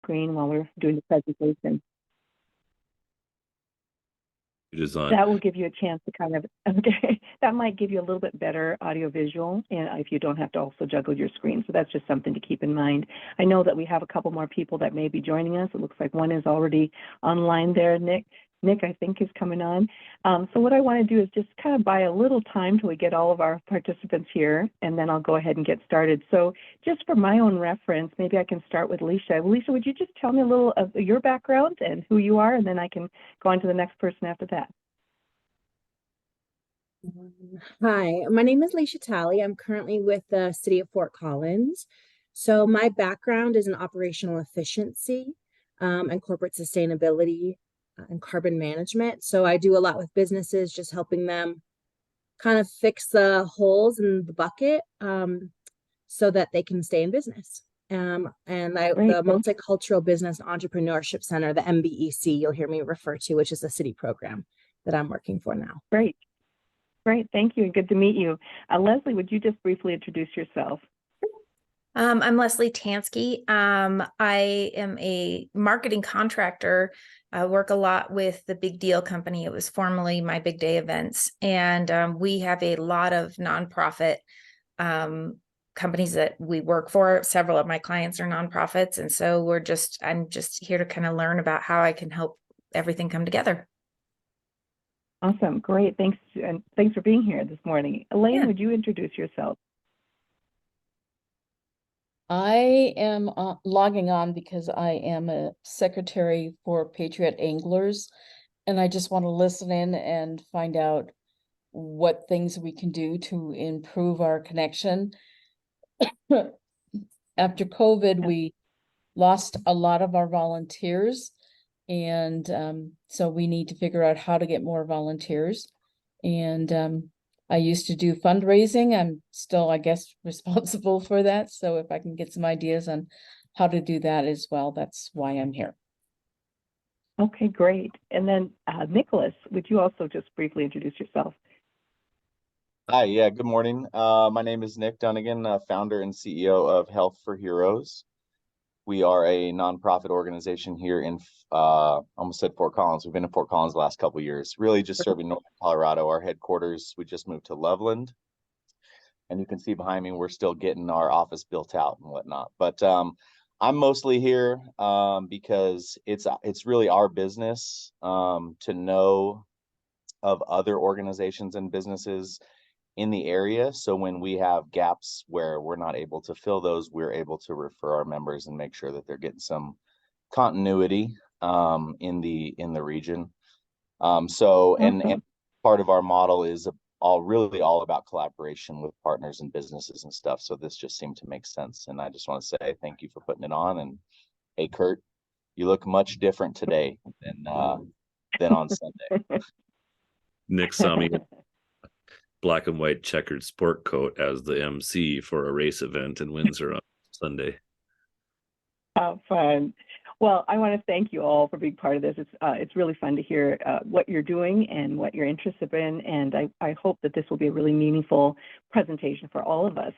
screen while we're doing the presentation. It is on. That will give you a chance to kind of, okay, that might give you a little bit better audio visual, and if you don't have to also juggle your screen. So that's just something to keep in mind. I know that we have a couple more people that may be joining us. It looks like one is already online there. Nick, I think, is coming on. So what I want to do is just kind of buy a little time till we get all of our participants here, and then I'll go ahead and get started. So just for my own reference, maybe I can start with Alicia. Alicia, would you just tell me a little of your background and who you are, and then I can go on to the next person after that. Hi, my name is Leisha Talley. I'm currently with the City of Fort Collins. So my background is in operational efficiency and corporate sustainability and carbon management. So I do a lot with businesses, just helping them kind of fix the holes in the bucket so that they can stay in business. The Multicultural Business Entrepreneurship Center, the MBEC, you'll hear me refer to, which is a city program that I'm working for now. Great. Thank you, and good to meet you. Leslie, would you just briefly introduce yourself? I'm Leslie Tansky. I am a marketing contractor. I work a lot with the Big Deal Company. It was formerly My Big Day Events. And we have a lot of nonprofit companies that we work for. Several of my clients are nonprofits. And so I'm just here to kind of learn about how I can help everything come together. Awesome. Great. Thanks. And thanks for being here this morning. Elaine, Would you introduce yourself? I am logging on because I am a secretary for Patriot Anglers, and I just want to listen in and find out what things we can do to improve our connection. After COVID, we lost a lot of our volunteers, and so we need to figure out how to get more volunteers. And I used to do fundraising. I'm still, I guess, responsible for that. So if I can get some ideas on how to do that as well, that's why I'm here. Okay, great. And then Nicholas, would you also just briefly introduce yourself? Hi, yeah, good morning. My name is Nick Dunnigan, founder and CEO of Health for Heroes. We are a nonprofit organization here in, almost said Fort Collins. We've been in Fort Collins the last couple of years, really just serving Northern Colorado. Our headquarters, we just moved to Loveland. And you can see behind me, we're still getting our office built out and whatnot. But I'm mostly here because it's really our business to know of other organizations and businesses in the area. So when we have gaps where we're not able to fill those, we're able to refer our members and make sure that they're getting some continuity in the region. And part of our model is really all about collaboration with partners and businesses and stuff. So this just seemed to make sense. And I just want to say thank you for putting it on. And hey, Kurt, you look much different today than on Sunday. Nick saw me in black and white checkered sport coat as the MC for a race event in Windsor on Sunday. Oh, fun. Well, I want to thank you all for being part of this. It's really fun to hear what you're doing and what you're interested in, and I hope that this will be a really meaningful presentation for all of us.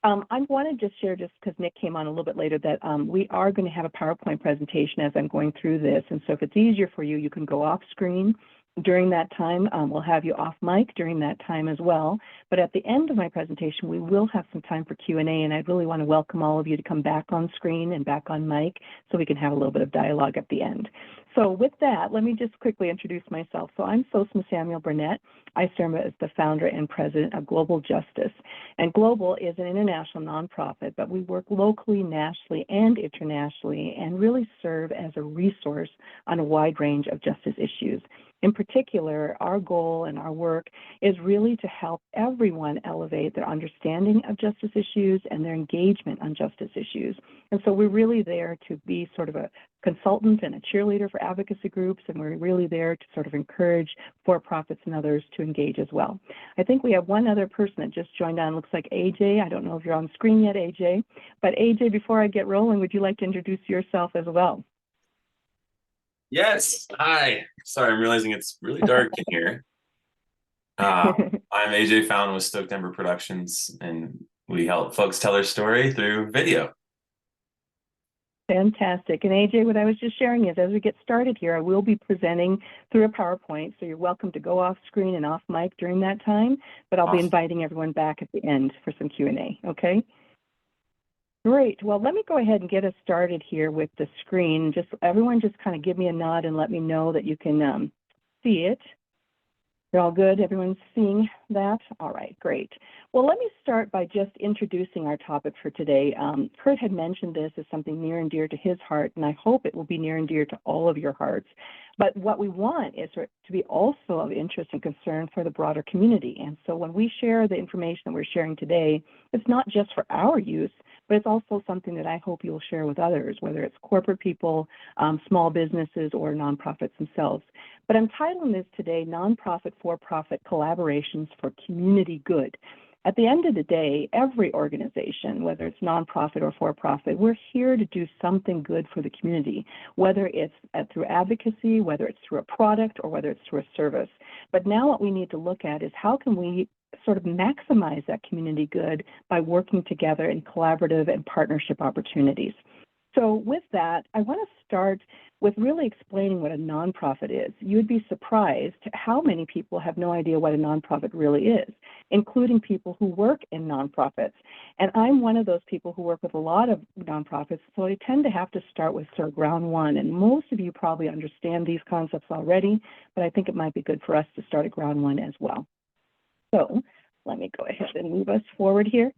I want to just share, just because Nick came on a little bit later, that we are going to have a PowerPoint presentation as I'm going through this, and so if it's easier for you, you can go off screen during that time. We'll have you off mic during that time as well. But at the end of my presentation, we will have some time for Q&A, and I really want to welcome all of you to come back on screen and back on mic so we can have a little bit of dialogue at the end. So with that, let me just quickly introduce myself. So I'm Sosamma Samuel-Burnett. I serve as the founder and president of Global Justice. And Global is an international nonprofit, but we work locally, nationally, and internationally, and really serve as a resource on a wide range of justice issues. In particular, our goal and our work is really to help everyone elevate their understanding of justice issues and their engagement on justice issues. And so we're really there to be sort of a consultant and a cheerleader for advocacy groups, and we're really there to sort of encourage for-profits and others to engage as well. I think we have one other person that just joined on. Looks like AJ. I don't know if you're on screen yet, AJ. But AJ, before I get rolling, would you like to introduce yourself as well? Yes. Hi. Sorry, I'm realizing it's really dark in here. I'm AJ Fountain with Stoked Ember Productions, and we help folks tell their story through video. Fantastic. And AJ, what I was just sharing is as we get started here, I will be presenting through a PowerPoint. So you're welcome to go off screen and off mic during that time, but I'll be inviting everyone back at the end for some Q&A. Okay. Great. Well, let me go ahead and get us started here with the screen. Just everyone just kind of give me a nod and let me know that you can see it. You're all good? Everyone's seeing that? All right, great. Well, let me start by just introducing our topic for today. Kurt had mentioned this as something near and dear to his heart, and I hope it will be near and dear to all of your hearts. But what we want is for it to be also of interest and concern for the broader community. And so when we share the information that we're sharing today, it's not just for our use, but it's also something that I hope you'll share with others, whether it's corporate people, small businesses, or nonprofits themselves. But I'm titling this today, Nonprofit For-Profit Collaborations for Community Good. At the end of the day, every organization, whether it's nonprofit or for-profit, we're here to do something good for the community, whether it's through advocacy, whether it's through a product, or whether it's through a service. But now what we need to look at is how can we sort of maximize that community good by working together in collaborative and partnership opportunities. So with that, I want to start with really explaining what a nonprofit is. You'd be surprised how many people have no idea what a nonprofit really is, including people who work in nonprofits. And I'm one of those people who work with a lot of nonprofits, so I tend to have to start with sort of ground one. And most of you probably understand these concepts already, but I think it might be good for us to start at ground one as well. So let me go ahead and move us forward here.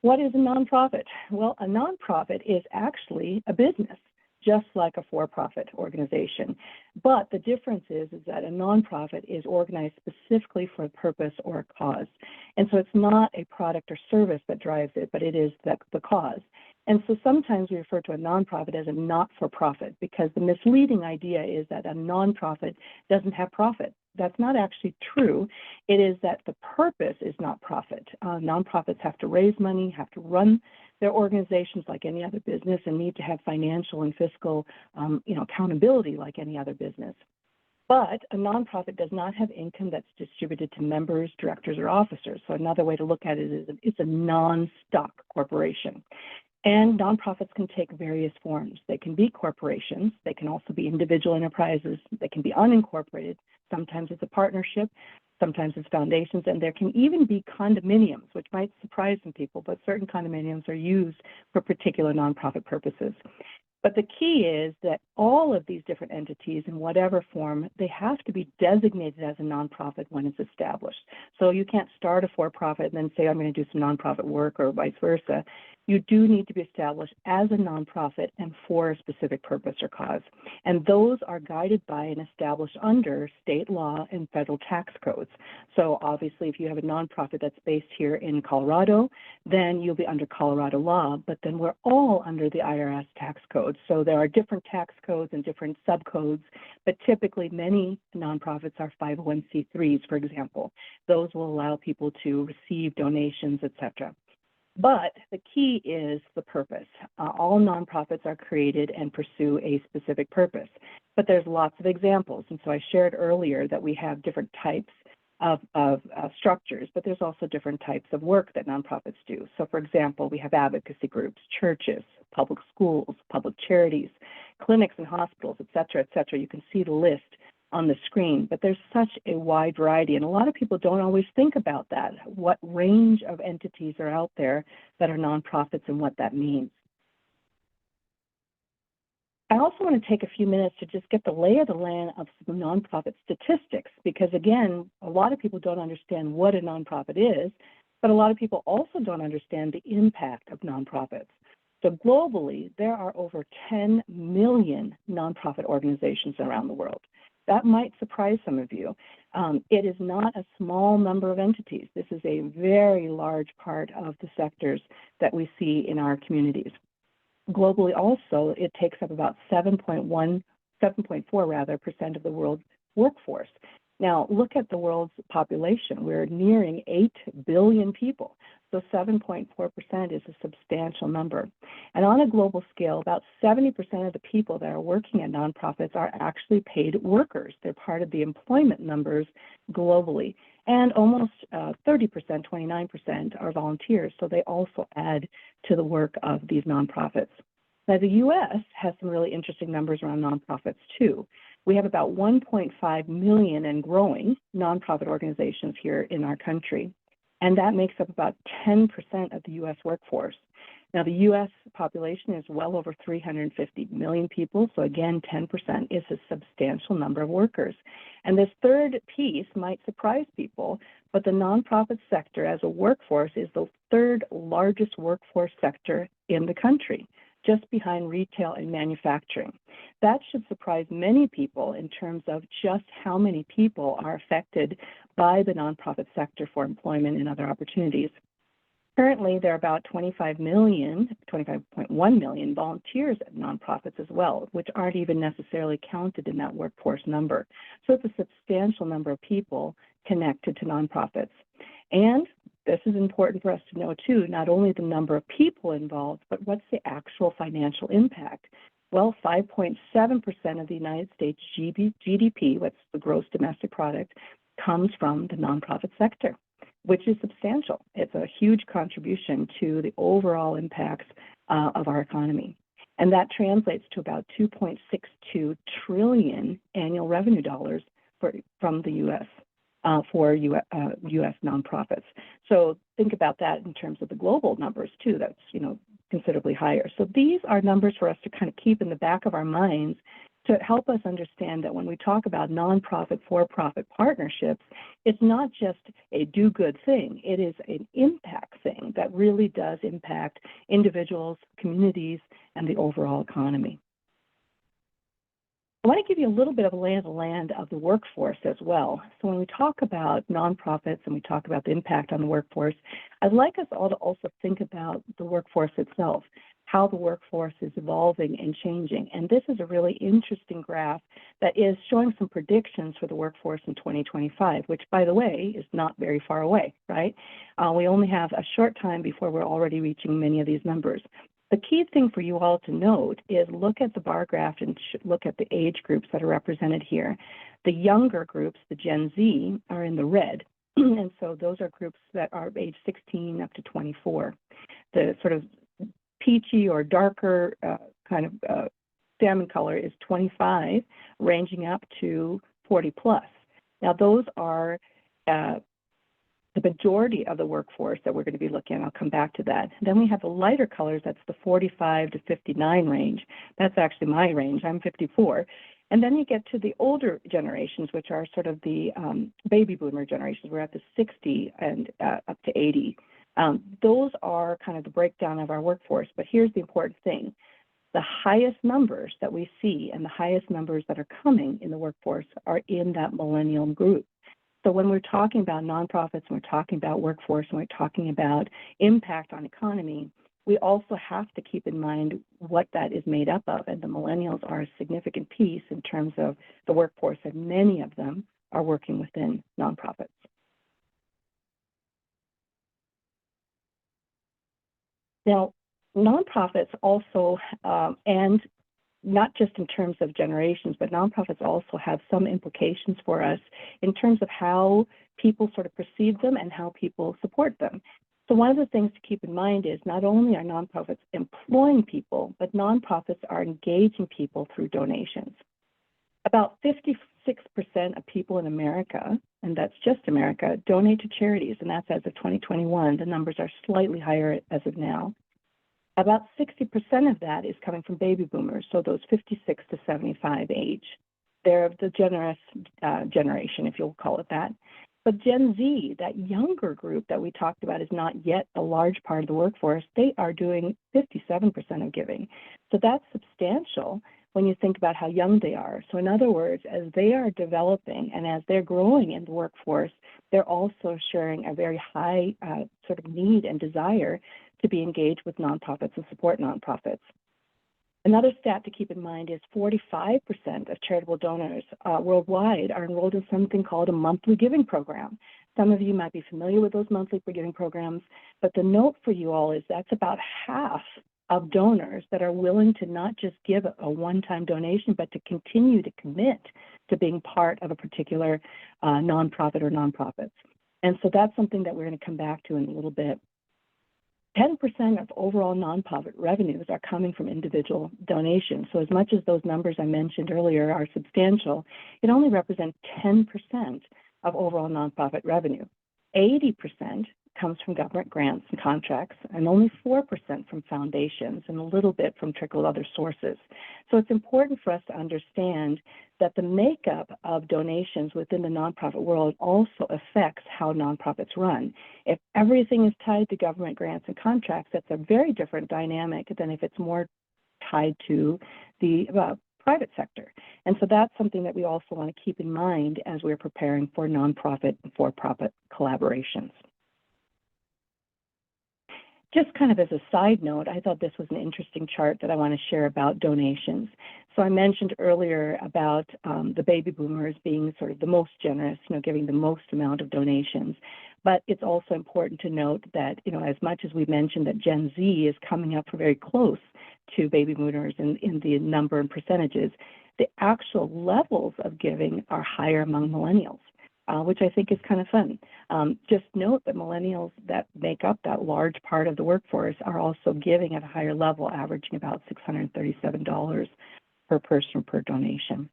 What is a nonprofit? Well, a nonprofit is actually a business, just like a for-profit organization. But the difference is that a nonprofit is organized specifically for a purpose or a cause. And so it's not a product or service that drives it, but it is the cause. And so sometimes we refer to a nonprofit as a not-for-profit because the misleading idea is that a nonprofit doesn't have profit. That's not actually true. It is that the purpose is not profit. Nonprofits have to raise money, have to run their organizations like any other business, and need to have financial and fiscal accountability like any other business. But a nonprofit does not have income that's distributed to members, directors, or officers. So another way to look at it is it's a non-stock corporation. And nonprofits can take various forms. They can be corporations. They can also be individual enterprises. They can be unincorporated. Sometimes it's a partnership. Sometimes it's foundations. And there can even be condominiums, which might surprise some people, but certain condominiums are used for particular nonprofit purposes. But the key is that all of these different entities, in whatever form, they have to be designated as a nonprofit when it's established. So you can't start a for-profit and then say, I'm going to do some nonprofit work or vice versa. You do need to be established as a nonprofit and for a specific purpose or cause. And those are guided by and established under state law and federal tax codes. So obviously, if you have a nonprofit that's based here in Colorado, then you'll be under Colorado law, but then we're all under the IRS tax code. So there are different tax codes and different subcodes, but typically many nonprofits are 501c3s, for example. Those will allow people to receive donations, etc. But the key is the purpose. All nonprofits are created and pursue a specific purpose, but there's lots of examples. And so I shared earlier that we have different types of structures, but there's also different types of work that nonprofits do. So for example, we have advocacy groups, churches, public schools, public charities, clinics and hospitals, et cetera, et cetera. You can see the list on the screen, but there's such a wide variety, and a lot of people don't always think about that, what range of entities are out there that are nonprofits and what that means. I also want to take a few minutes to just get the lay of the land of some nonprofit statistics, because again, a lot of people don't understand what a nonprofit is, but a lot of people also don't understand the impact of nonprofits. So globally, there are over 10 million nonprofit organizations around the world. That might surprise some of you. It is not a small number of entities. This is a very large part of the sectors that we see in our communities. Globally also, it takes up about 7.4% of the world's workforce. Now, look at the world's population. We're nearing 8 billion people. So 7.4% is a substantial number. And on a global scale, about 70% of the people that are working at nonprofits are actually paid workers. They're part of the employment numbers globally. And almost 30%, 29% are volunteers. So they also add to the work of these nonprofits. Now, the U.S. has some really interesting numbers around nonprofits too. We have about 1.5 million and growing nonprofit organizations here in our country, and that makes up about 10% of the U.S. workforce. Now, the U.S. population is well over 350 million people, so again, 10% is a substantial number of workers. And this third piece might surprise people, but the nonprofit sector as a workforce is the third largest workforce sector in the country, just behind retail and manufacturing. That should surprise many people in terms of just how many people are affected by the nonprofit sector for employment and other opportunities. Currently, there are about 25.1 million volunteers at nonprofits as well, which aren't even necessarily counted in that workforce number. So it's a substantial number of people connected to nonprofits. And this is important for us to know too, not only the number of people involved, but what's the actual financial impact? Well, 5.7% of the United States GDP, what's the gross domestic product, comes from the nonprofit sector, which is substantial. It's a huge contribution to the overall impacts of our economy. And that translates to about $2.62 trillion annual revenue dollars from the U.S. For U.S. nonprofits. So think about that in terms of the global numbers too. That's considerably higher. So these are numbers for us to kind of keep in the back of our minds to help us understand that when we talk about nonprofit for-profit partnerships, it's not just a do-good thing. It is an impact thing that really does impact individuals, communities, and the overall economy. I want to give you a little bit of a lay of the land of the workforce as well. So when we talk about nonprofits and we talk about the impact on the workforce, I'd like us all to also think about the workforce itself, how the workforce is evolving and changing. And this is a really interesting graph that is showing some predictions for the workforce in 2025, which, by the way, is not very far away, right? We only have a short time before we're already reaching many of these numbers. The key thing for you all to note is look at the bar graph and look at the age groups that are represented here. The younger groups, the Gen Z, are in the red. And so those are groups that are age 16 up to 24. The sort of peachy or darker salmon color is 25, ranging up to 40 plus. Now those are the majority of the workforce that we're going to be looking at. I'll come back to that. Then we have the lighter colors. That's the 45 to 59 range. That's actually my range. I'm 54. And then you get to the older generations, which are sort of the baby boomer generations. We're at the 60 and up to 80. Those are kind of the breakdown of our workforce. But here's the important thing. The highest numbers that we see and the highest numbers that are coming in the workforce are in that millennial group. So when we're talking about nonprofits, and we're talking about workforce, and we're talking about impact on economy, we also have to keep in mind what that is made up of. And the millennials are a significant piece in terms of the workforce, and many of them are working within nonprofits. Now, nonprofits also, and not just in terms of generations, but nonprofits also have some implications for us in terms of how people sort of perceive them and how people support them. So one of the things to keep in mind is not only are nonprofits employing people, but nonprofits are engaging people through donations. About 56% of people in America, and that's just America, donate to charities, and that's as of 2021. The numbers are slightly higher as of now. About 60% of that is coming from baby boomers, so those 56 to 75 age. They're the generous generation, if you'll call it that. But Gen Z, that younger group that we talked about, is not yet a large part of the workforce. They are doing 57% of giving. So that's substantial when you think about how young they are. So in other words, as they are developing and as they're growing in the workforce, they're also sharing a very high sort of need and desire to be engaged with nonprofits and support nonprofits. Another stat to keep in mind is 45% of charitable donors worldwide are enrolled in something called a monthly giving program. Some of you might be familiar with those monthly giving programs, but the note for you all is that's about half of donors that are willing to not just give a one-time donation, but to continue to commit to being part of a particular nonprofit or nonprofits. And so that's something that we're going to come back to in a little bit. 10% of overall nonprofit revenues are coming from individual donations. So as much as those numbers I mentioned earlier are substantial, it only represents 10% of overall nonprofit revenue. 80% comes from government grants and contracts, and only 4% from foundations, and a little bit from trickle other sources. So it's important for us to understand that the makeup of donations within the nonprofit world also affects how nonprofits run. If everything is tied to government grants and contracts, that's a very different dynamic than if it's more tied to the private sector. And so that's something that we also want to keep in mind as we're preparing for nonprofit and for-profit collaborations. Just kind of as a side note, I thought this was an interesting chart that I want to share about donations. So I mentioned earlier about the baby boomers being sort of the most generous, giving the most amount of donations. But it's also important to note that, as much as we mentioned that Gen Z is coming up very close to baby boomers in the number and percentages, the actual levels of giving are higher among millennials. Which I think is kind of fun. Just note that millennials that make up that large part of the workforce are also giving at a higher level, averaging about $637 per person per donation.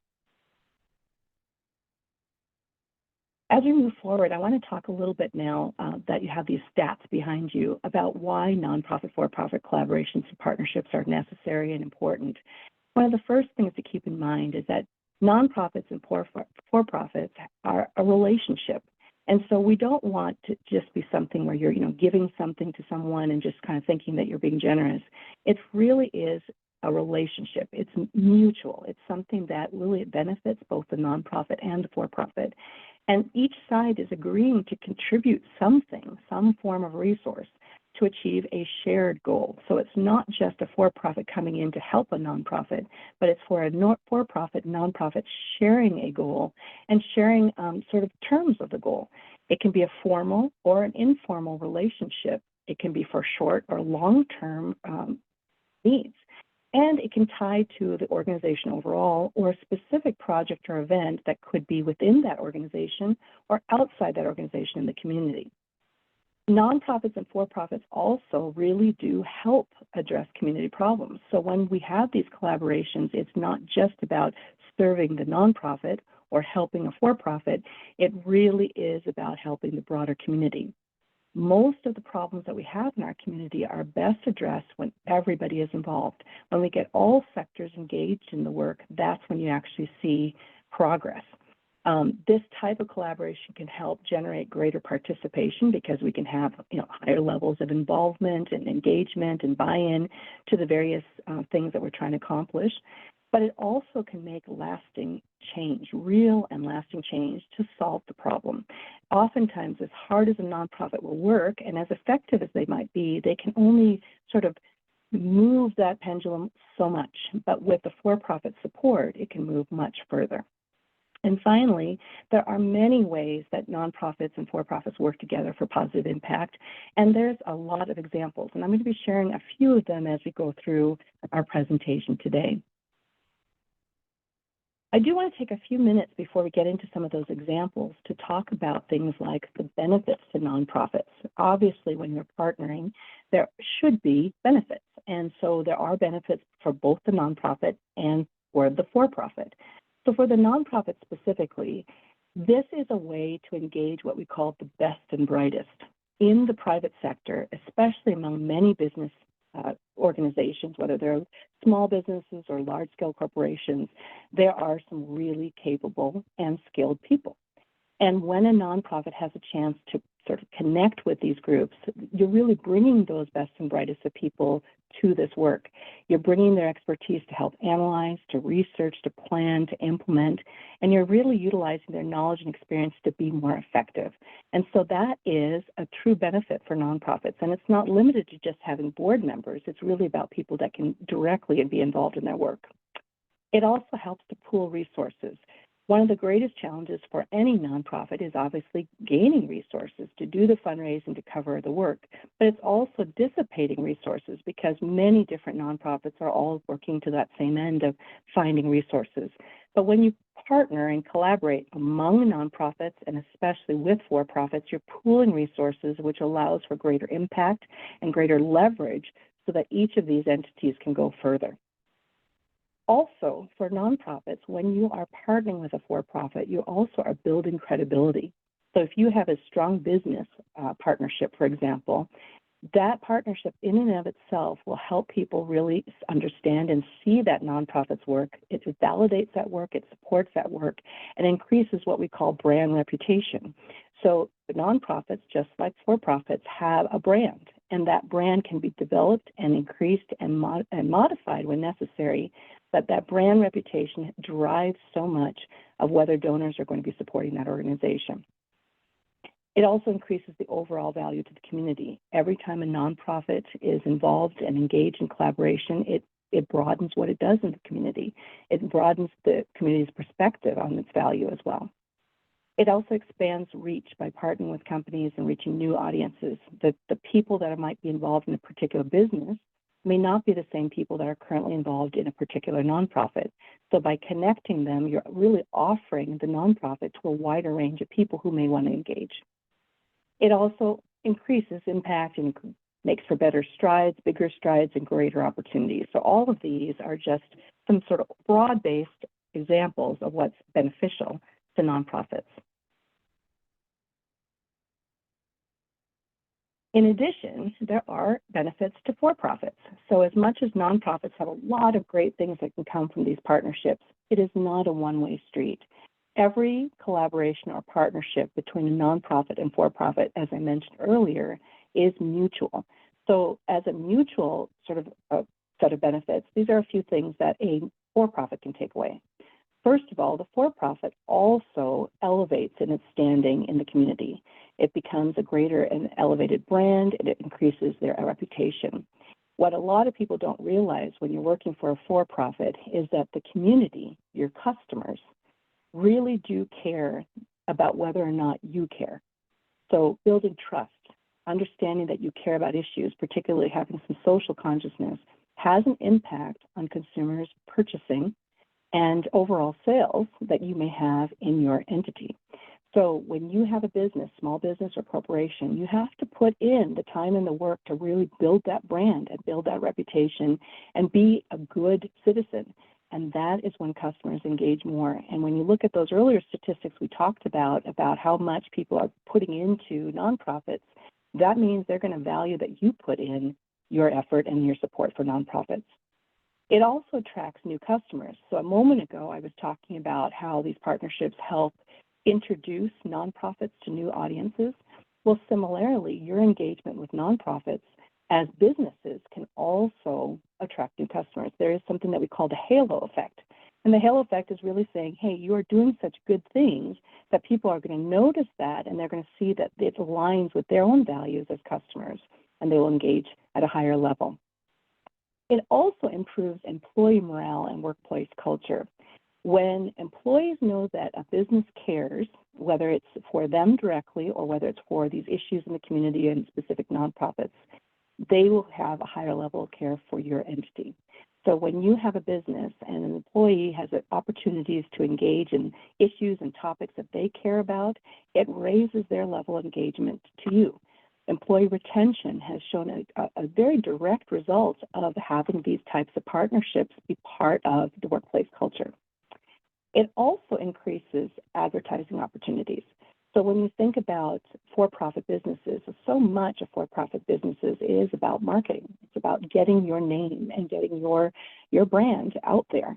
As we move forward, I want to talk a little bit now that you have these stats behind you about why nonprofit for-profit collaborations and partnerships are necessary and important. One of the first things to keep in mind is that nonprofits and for-profits are a relationship. And so we don't want to just be something where you're, giving something to someone and just kind of thinking that you're being generous. It really is a relationship. It's mutual. It's something that really benefits both the nonprofit and the for-profit. And each side is agreeing to contribute something, some form of resource, to achieve a shared goal. So it's not just a for-profit coming in to help a nonprofit, but it's for a for-profit nonprofit sharing a goal and sharing sort of terms of the goal. It can be a formal or an informal relationship. It can be for short or long-term needs. And it can tie to the organization overall or a specific project or event that could be within that organization or outside that organization in the community. Nonprofits and for-profits also really do help address community problems. So when we have these collaborations, it's not just about serving the nonprofit or helping a for-profit. It really is about helping the broader community. Most of the problems that we have in our community are best addressed when everybody is involved. When we get all sectors engaged in the work, that's when you actually see progress. This type of collaboration can help generate greater participation because we can have higher levels of involvement and engagement and buy-in to the various things that we're trying to accomplish. But it also can make lasting change, real and lasting change to solve the problem. Oftentimes, as hard as a nonprofit will work and as effective as they might be, they can only sort of move that pendulum so much. But with the for-profit support, it can move much further. And finally, there are many ways that nonprofits and for-profits work together for positive impact, and there's a lot of examples, and I'm going to be sharing a few of them as we go through our presentation today. I do want to take a few minutes before we get into some of those examples to talk about things like the benefits to nonprofits. Obviously, when you're partnering, there should be benefits, and so there are benefits for both the nonprofit and for the for-profit. So for the nonprofit specifically, this is a way to engage what we call the best and brightest in the private sector, especially among many business organizations, whether they're small businesses or large-scale corporations. There are some really capable and skilled people. And when a nonprofit has a chance to sort of connect with these groups, you're really bringing those best and brightest of people to this work. You're bringing their expertise to help analyze, to research, to plan, to implement, and you're really utilizing their knowledge and experience to be more effective. And so that is a true benefit for nonprofits. And it's not limited to just having board members. It's really about people that can directly be involved in their work. It also helps to pool resources. One of the greatest challenges for any nonprofit is obviously gaining resources to do the fundraising to cover the work, but it's also dissipating resources because many different nonprofits are all working to that same end of finding resources. But when you partner and collaborate among nonprofits and especially with for-profits, you're pooling resources, which allows for greater impact and greater leverage so that each of these entities can go further. Also, for nonprofits, when you are partnering with a for-profit, you also are building credibility. So if you have a strong business partnership, for example, that partnership in and of itself will help people really understand and see that nonprofit's work. It validates that work, it supports that work, and increases what we call brand reputation. So the nonprofits, just like for-profits, have a brand, and that brand can be developed and increased and modified when necessary. But that brand reputation drives so much of whether donors are going to be supporting that organization. It also increases the overall value to the community. Every time a nonprofit is involved and engaged in collaboration, it broadens what it does in the community. It broadens the community's perspective on its value as well. It also expands reach by partnering with companies and reaching new audiences. The people that might be involved in a particular business may not be the same people that are currently involved in a particular nonprofit. So by connecting them, you're really offering the nonprofit to a wider range of people who may want to engage. It also increases impact and makes for better strides, bigger strides, and greater opportunities. So all of these are just some sort of broad-based examples of what's beneficial to nonprofits. In addition, there are benefits to for-profits. So as much as nonprofits have a lot of great things that can come from these partnerships, it is not a one-way street. Every collaboration or partnership between a nonprofit and for-profit, as I mentioned earlier, is mutual. So as a mutual sort of set of benefits, these are a few things that a for-profit can take away. First of all, the for-profit also elevates in its standing in the community. It becomes a greater and elevated brand, and it increases their reputation. What a lot of people don't realize when you're working for a for-profit is that the community, your customers, really do care about whether or not you care. So building trust, understanding that you care about issues, particularly having some social consciousness, has an impact on consumers' purchasing and overall sales that you may have in your entity. So when you have a business, small business or corporation, you have to put in the time and the work to really build that brand and build that reputation and be a good citizen. And that is when customers engage more. And when you look at those earlier statistics we talked about how much people are putting into nonprofits, that means they're going to value that you put in your effort and your support for nonprofits. It also attracts new customers. So a moment ago, I was talking about how these partnerships help introduce nonprofits to new audiences. Well, similarly, your engagement with nonprofits as businesses can also attract new customers. There is something that we call the halo effect. And the halo effect is really saying, hey, you are doing such good things that people are going to notice that, and they're going to see that it aligns with their own values as customers, and they will engage at a higher level. It also improves employee morale and workplace culture. When employees know that a business cares, whether it's for them directly or whether it's for these issues in the community and specific nonprofits, they will have a higher level of care for your entity. So when you have a business and an employee has opportunities to engage in issues and topics that they care about, it raises their level of engagement to you. Employee retention has shown a very direct result of having these types of partnerships be part of the workplace culture. It also increases advertising opportunities. So when you think about for-profit businesses, so much of for-profit businesses is about marketing. It's about getting your name and getting your brand out there.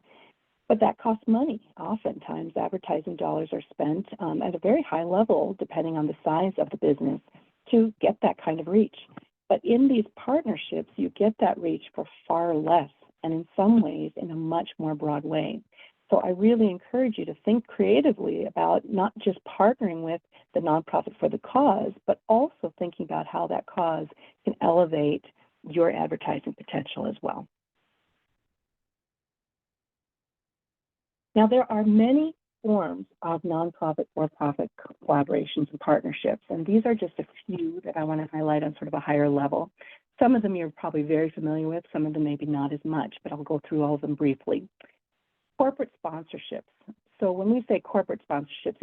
But that costs money. Oftentimes, advertising dollars are spent at a very high level, depending on the size of the business, to get that kind of reach. But in these partnerships, you get that reach for far less, and in some ways, in a much more broad way. So I really encourage you to think creatively about not just partnering with the nonprofit for the cause, but also thinking about how that cause can elevate your advertising potential as well. Now, there are many forms of nonprofit for-profit collaborations and partnerships, and these are just a few that I want to highlight on sort of a higher level. Some of them you're probably very familiar with, some of them maybe not as much, but I'll go through all of them briefly. Corporate sponsorships. So when we say corporate sponsorships,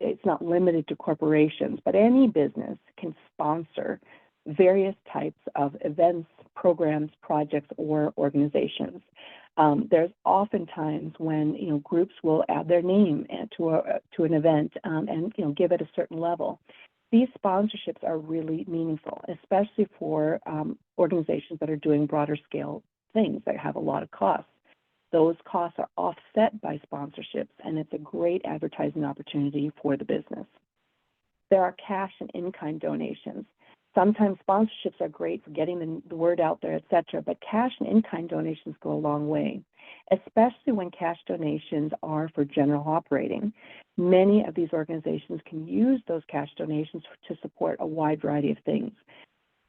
it's not limited to corporations, but any business can sponsor various types of events, programs, projects, or organizations. There's often times when groups will add their name to an event and give it a certain level. These sponsorships are really meaningful, especially for organizations that are doing broader scale things that have a lot of costs. Those costs are offset by sponsorships, and it's a great advertising opportunity for the business. There are cash and in-kind donations. Sometimes sponsorships are great for getting the word out there, et cetera, but cash and in-kind donations go a long way, especially when cash donations are for general operating. Many of these organizations can use those cash donations to support a wide variety of things.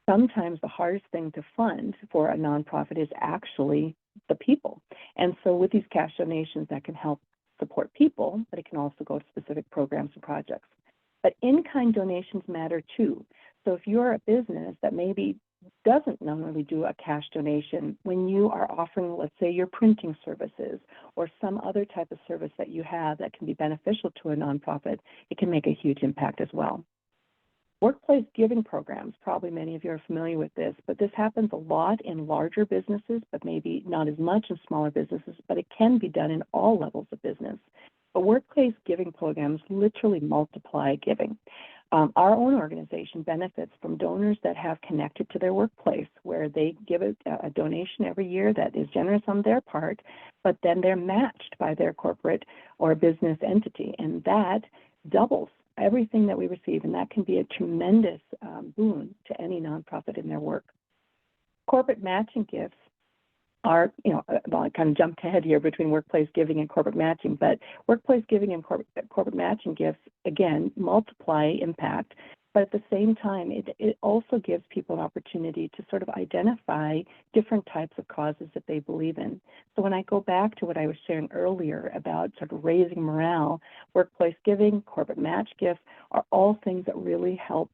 Sometimes the hardest thing to fund for a nonprofit is actually the people. And so with these cash donations, that can help support people, but it can also go to specific programs and projects. But in-kind donations matter too. So if you're a business that maybe doesn't normally do a cash donation, when you are offering, let's say, your printing services or some other type of service that you have that can be beneficial to a nonprofit, it can make a huge impact as well. Workplace giving programs, probably many of you are familiar with this, but this happens a lot in larger businesses, but maybe not as much in smaller businesses, but it can be done in all levels of business. But workplace giving programs literally multiply giving. Our own organization benefits from donors that have connected to their workplace, where they give a donation every year that is generous on their part, but then they're matched by their corporate or business entity, and that doubles everything that we receive, and that can be a tremendous boon to any nonprofit in their work. Corporate matching gifts are, well, I kind of jumped ahead here between workplace giving and corporate matching, but workplace giving and corporate matching gifts, again, multiply impact, but at the same time, it also gives people an opportunity to sort of identify different types of causes that they believe in. So when I go back to what I was sharing earlier about sort of raising morale, workplace giving, corporate match gifts are all things that really help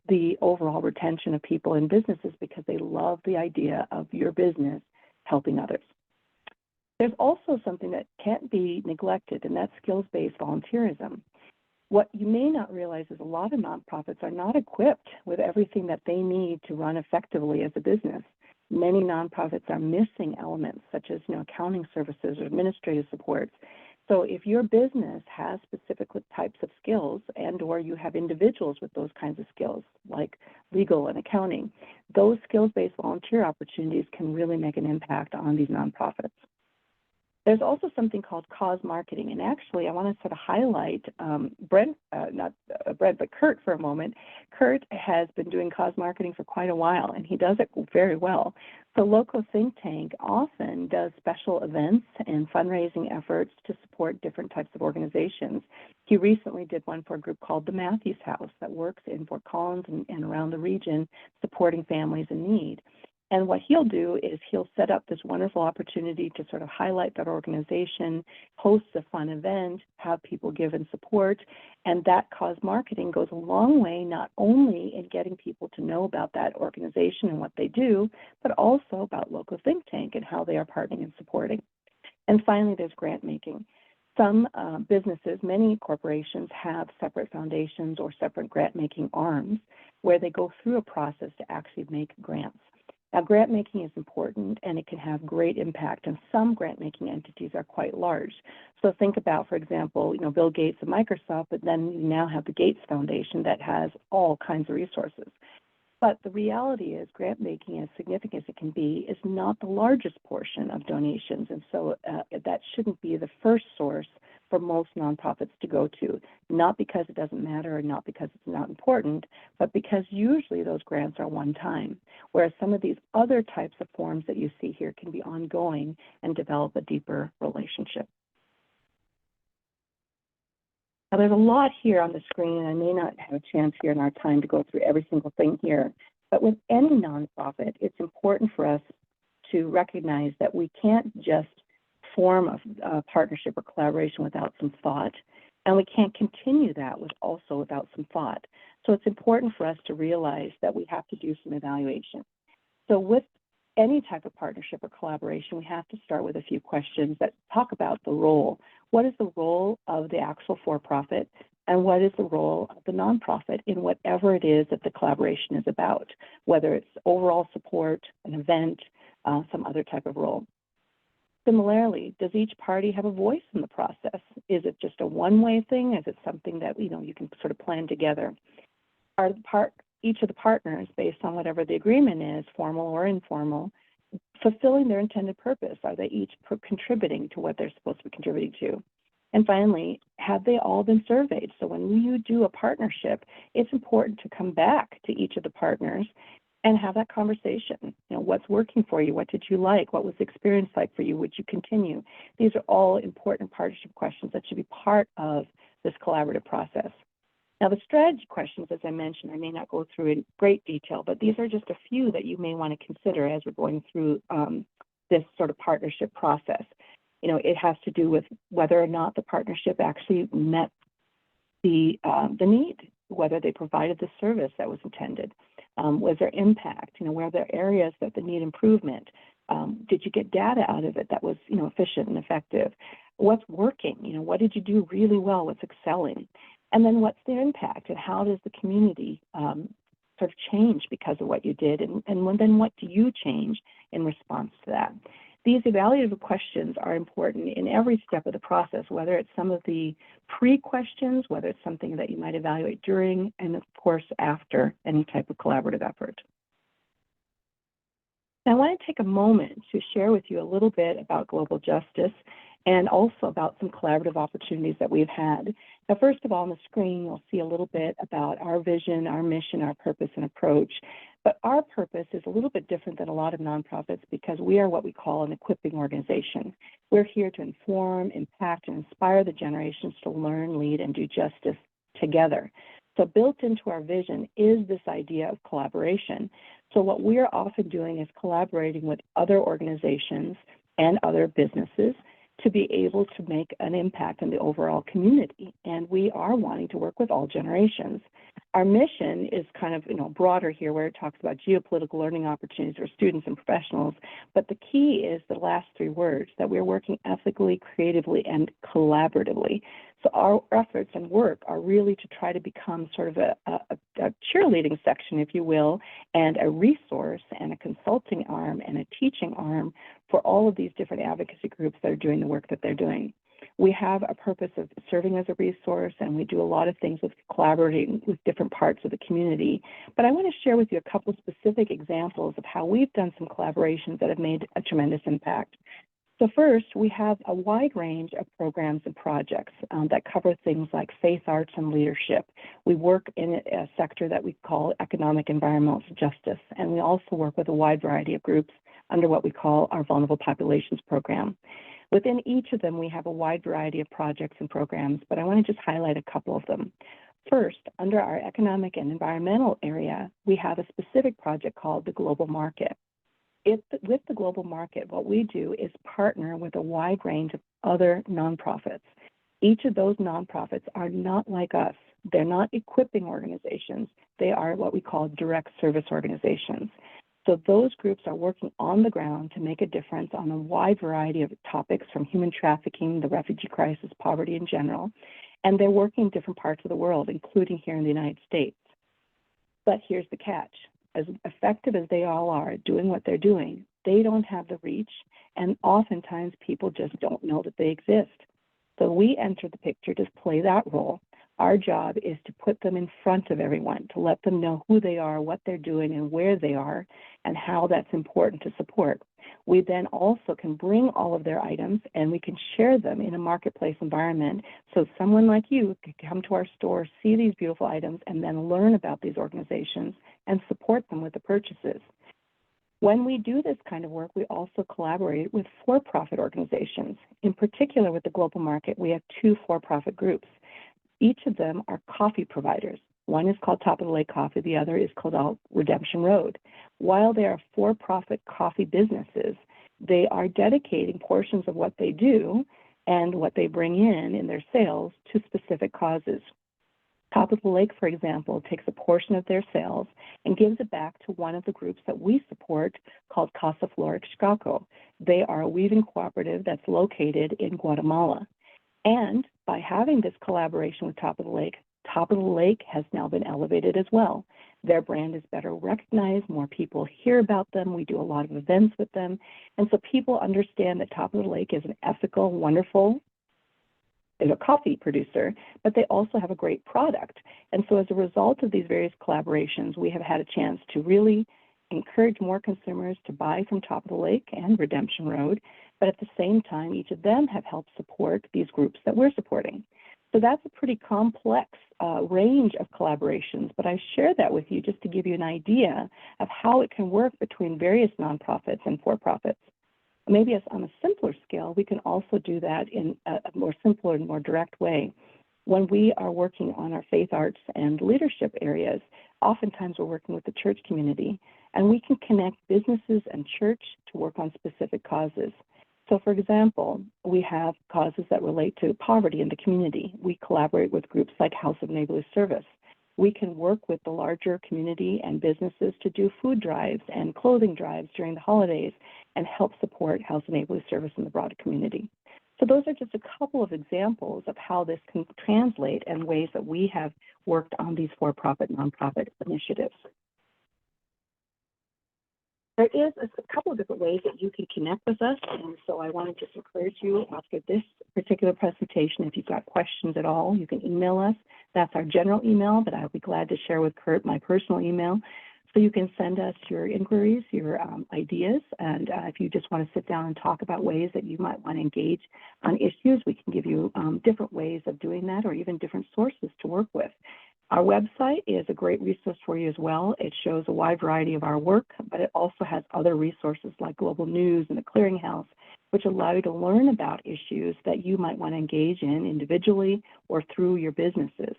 the overall retention of people in businesses because they love the idea of your business helping others. There's also something that can't be neglected, and that's skills-based volunteerism. What you may not realize is a lot of nonprofits are not equipped with everything that they need to run effectively as a business. Many nonprofits are missing elements such as accounting services or administrative supports. So if your business has specific types of skills and or you have individuals with those kinds of skills like legal and accounting, those skills-based volunteer opportunities can really make an impact on these nonprofits. There's also something called cause marketing, and actually I want to sort of highlight Kurt for a moment. Kurt has been doing cause marketing for quite a while, and he does it very well. So Local Think Tank often does special events and fundraising efforts to support different types of organizations. He recently did one for a group called the Matthews House that works in Fort Collins and around the region supporting families in need. And what he'll do is he'll set up this wonderful opportunity to sort of highlight that organization, host a fun event, have people give and support, and that cause marketing goes a long way not only in getting people to know about that organization and what they do, but also about Local Think Tank and how they are partnering and supporting. And finally, there's grant making. Some businesses, many corporations have separate foundations or separate grant making arms where they go through a process to actually make grants. Now, grant making is important and it can have great impact, and some grant making entities are quite large. So think about, for example, Bill Gates of Microsoft, but then you now have the Gates Foundation that has all kinds of resources. But the reality is grant making, as significant as it can be, is not the largest portion of donations, and so that shouldn't be the first source for most nonprofits to go to, not because it doesn't matter or not because it's not important, but because usually those grants are one time, whereas some of these other types of forms that you see here can be ongoing and develop a deeper relationship. Now, there's a lot here on the screen, and I may not have a chance here in our time to go through every single thing here, but with any nonprofit, it's important for us to recognize that we can't just form a partnership or collaboration without some thought, and we can't continue that without some thought. So it's important for us to realize that we have to do some evaluation. So with any type of partnership or collaboration, we have to start with a few questions that talk about the role. What is the role of the actual for-profit, and what is the role of the nonprofit in whatever it is that the collaboration is about, whether it's overall support, an event, some other type of role. Similarly, does each party have a voice in the process? Is it just a one-way thing? Is it something that you can sort of plan together? Are each of the partners, based on whatever the agreement is, formal or informal, fulfilling their intended purpose? Are they each contributing to what they're supposed to be contributing to? And finally, have they all been surveyed? So when you do a partnership, it's important to come back to each of the partners and have that conversation. What's working for you? What did you like? What was the experience like for you? Would you continue? These are all important partnership questions that should be part of this collaborative process. Now, the strategy questions, as I mentioned, I may not go through in great detail, but these are just a few that you may want to consider as we're going through this sort of partnership process. It has to do with whether or not the partnership actually met the need, whether they provided the service that was intended. Was there impact? Were there areas that need improvement? Did you get data out of it that was, efficient and effective? What's working? What did you do really well? What's excelling? And then what's their impact, and how does the community sort of change because of what you did? And then what do you change in response to that? These evaluative questions are important in every step of the process, whether it's some of the pre-questions, whether it's something that you might evaluate during, and of course after any type of collaborative effort. Now, I want to take a moment to share with you a little bit about global justice and also about some collaborative opportunities that we've had. Now, first of all, on the screen, you'll see a little bit about our vision, our mission, our purpose and approach. But our purpose is a little bit different than a lot of nonprofits because we are what we call an equipping organization. We're here to inform, impact, and inspire the generations to learn, lead, and do justice together. So built into our vision is this idea of collaboration. So what we're often doing is collaborating with other organizations and other businesses to be able to make an impact in the overall community. And we are wanting to work with all generations. Our mission is kind of broader here, where it talks about geopolitical learning opportunities for students and professionals. But the key is the last three words, that we're working ethically, creatively, and collaboratively. So our efforts and work are really to try to become sort of a cheerleading section, if you will, and a resource and a consulting arm and a teaching arm for all of these different advocacy groups that are doing the work that they're doing. We have a purpose of serving as a resource, and we do a lot of things with collaborating with different parts of the community. But I want to share with you a couple of specific examples of how we've done some collaborations that have made a tremendous impact. So first, we have a wide range of programs and projects that cover things like faith, arts, and leadership. We work in a sector that we call economic environmental justice, and we also work with a wide variety of groups under what we call our Vulnerable Populations Program. Within each of them, we have a wide variety of projects and programs, but I want to just highlight a couple of them. First, under our economic and environmental area, we have a specific project called the Global Market. With the Global Market, what we do is partner with a wide range of other nonprofits. Each of those nonprofits are not like us. They're not equipping organizations. They are what we call direct service organizations. So those groups are working on the ground to make a difference on a wide variety of topics, from human trafficking, the refugee crisis, poverty in general, and they're working in different parts of the world, including here in the United States. But here's the catch. As effective as they all are at doing what they're doing, they don't have the reach, and oftentimes people just don't know that they exist. So we enter the picture to play that role. Our job is to put them in front of everyone, to let them know who they are, what they're doing, and where they are, and how that's important to support. We then also can bring all of their items and we can share them in a marketplace environment. So someone like you can come to our store, see these beautiful items, and then learn about these organizations and support them with the purchases. When we do this kind of work, we also collaborate with for-profit organizations. In particular, with the Global Market, we have two for-profit groups. Each of them are coffee providers. One is called Top of the Lake Coffee. The other is called Redemption Road. While they are for-profit coffee businesses, they are dedicating portions of what they do and what they bring in their sales to specific causes. Top of the Lake, for example, takes a portion of their sales and gives it back to one of the groups that we support called Casa Flor Ixcaco. They are a weaving cooperative that's located in Guatemala. And by having this collaboration with Top of the Lake has now been elevated as well. Their brand is better recognized, more people hear about them, we do a lot of events with them, and so people understand that Top of the Lake is an ethical, wonderful, is a coffee producer, but they also have a great product. And so as a result of these various collaborations, we have had a chance to really encourage more consumers to buy from Top of the Lake and Redemption Road, but at the same time, each of them have helped support these groups that we're supporting. So that's a pretty complex range of collaborations, but I share that with you just to give you an idea of how it can work between various nonprofits and for-profits. Maybe on a simpler scale, we can also do that in a more simpler and more direct way. When we are working on our faith, arts, and leadership areas, oftentimes we're working with the church community, and we can connect businesses and church to work on specific causes. So, for example, we have causes that relate to poverty in the community. We collaborate with groups like House of Neighborly Service. We can work with the larger community and businesses to do food drives and clothing drives during the holidays and help support House of Neighborly Service in the broader community. So those are just a couple of examples of how this can translate and ways that we have worked on these for-profit, nonprofit initiatives. There is a couple of different ways that you can connect with us, and so I want to just encourage you after this particular presentation, if you've got questions at all, you can email us. That's our general email, but I'll be glad to share with Kurt my personal email. So you can send us your inquiries, your ideas, and if you just want to sit down and talk about ways that you might want to engage on issues, we can give you different ways of doing that or even different sources to work with. Our website is a great resource for you as well. It shows a wide variety of our work, but it also has other resources like Global News and the Clearinghouse, which allow you to learn about issues that you might want to engage in individually or through your businesses.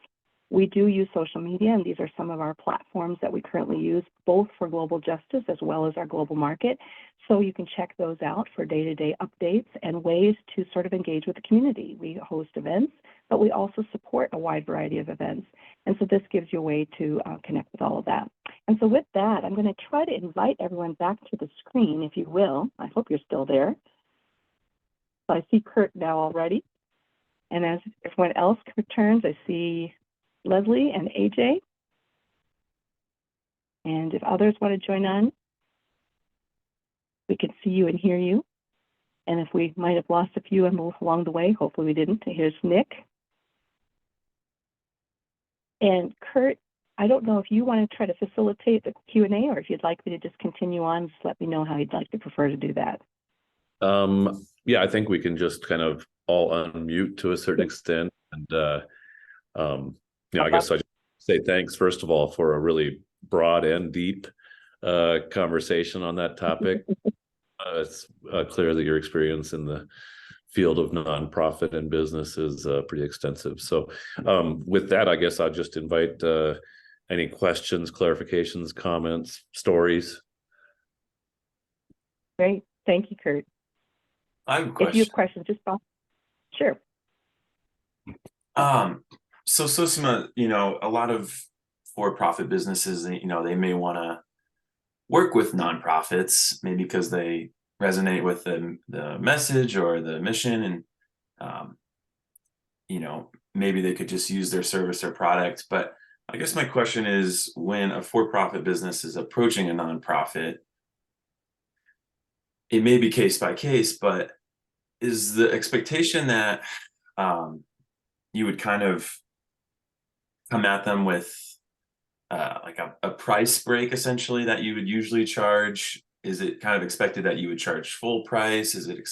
We do use social media, and these are some of our platforms that we currently use, both for global justice as well as our global market. So you can check those out for day-to-day updates and ways to sort of engage with the community. We host events, but we also support a wide variety of events. And so this gives you a way to connect with all of that. And so with that, I'm going to try to invite everyone back to the screen, if you will. I hope you're still there. So I see Kurt now already. And as everyone else returns, I see Leslie and AJ. And if others want to join on, we can see you and hear you. And if we might have lost a few along the way, hopefully we didn't. Here's Nick. And Kurt, I don't know if you want to try to facilitate the Q&A or if you'd like me to just continue on, just let me know how you'd like to prefer to do that. Yeah, I think we can just kind of all unmute to a certain extent. And, I guess I just say thanks, first of all, for a really broad and deep conversation on that topic. It's clear that your experience in the field of nonprofit and business is pretty extensive. So with that, I guess I'll just invite any questions, clarifications, comments, stories. Great. Thank you, Kurt. I have a question. If you have questions, just pop. Sure. So Sosamma, a lot of for-profit businesses, they may want to work with nonprofits, maybe because they resonate with the message or the mission, and maybe they could just use their service or product. But I guess my question is, when a for-profit business is approaching a nonprofit, it may be case by case, but is the expectation that you would kind of come at them with like a price break, essentially, that you would usually charge? Is it kind of expected that you would charge full price? Is it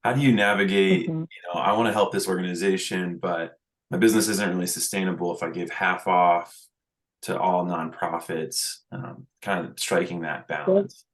how do you navigate, I want to help this organization, but my business isn't really sustainable if I give half off to all nonprofits, kind of striking that balance?